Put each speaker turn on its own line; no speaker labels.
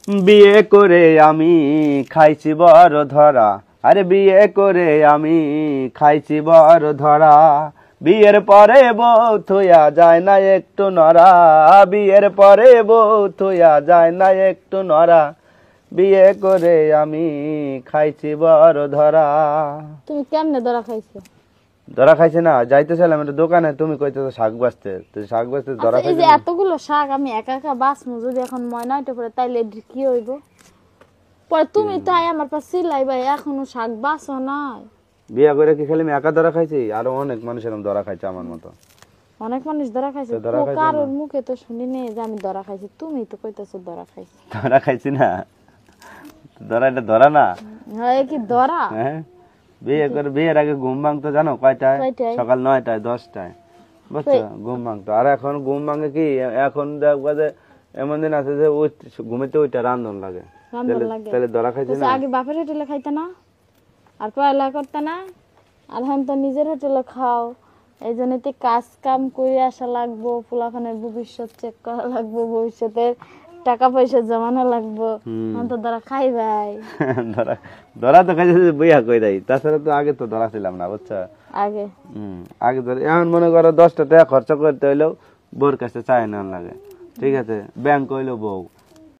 বিয়ে করে আমি খাইছি বড় ধরা, আরে বিয়ে করে আমি খাইছি বড় ধরা। বিয়ের পরে বউ থইয়া যায় না একটু নড়া, বিয়ের পরে বউ থইয়া যায় না একটু নড়া। বিয়ে করে আমি খাইছি বড় ধরা।
তুমি কেমনে ধরা খাইছো?
ধরা খাইছে না, যাইতেছিলাম একটা দোকানে, তুমি কইতেছো শাক বাজতে, তুই শাক বাজতে ধরা
আচ্ছা, এই
খাইছে
যে
না?
এতগুলো শাক আমি একা একা বাসমু, যদি এখন ময়না হইতে পারে তাইলে কি হইব? পরে তুমি তো আমার পাশে চিল্লাইবা এখনো শাক বাসো নাই।
বিয়া করে কি খালি আমি একা ধরা খাইছি? আরো অনেক মানুষ এরকম ধরা খাইছে আমার মতো।
অনেক মানুষ ধরা খাইছে,
তো ধরা খাইছে
কারোর
না?
মুখে তো শুনি নেই যে আমি ধরা খাইছি, তুমি তো কইতাছো ধরা খাইছি।
ধরা খাইছি না? ধরা, এটা ধরা না?
হ্যাঁ, কি ধরা?
হ্যাঁ, বিয়ে করে বিয়ের আগে ঘুম ভাঙতো জানো কয়টায়?
কয়টায়?
সকাল 9টায় 10টায়, বুঝছো? ঘুম ভাঙতো। আর এখন ঘুম ভাঙে কি, এখন দেখবা যে এমন দিন আছে যে ঘুমিতে ওইটা রান্ধন লাগে।
রান্ধন লাগে।
তাহলে ধরা খাইছে না?
আগে বাপের হোটেলে খাইতে না, আর পয়লা করতে না, আর এখন তো নিজের হোটেলে খাও। এই জন্য তো কাজ কাম করে আসা লাগবো, ফুলাফানের ভবিষ্যৎ চেক করা লাগবো, ভবিষ্যতের টাকা পয়সা জমানো লাগবো। এখন তো ধরা খাই ভাই।
ধরা, ধরা তো খাইছে যে বইয়া কই দেয়, তাছাড়া তো আগে তো ধরা ছিলাম না, বুঝছো?
আগে
আগে ধরে এখন মনে করো 10টা টাকা খরচা করতে হইলেও বউর কাছে চায় না লাগে, ঠিক আছে? ব্যাংক হইলো বউ,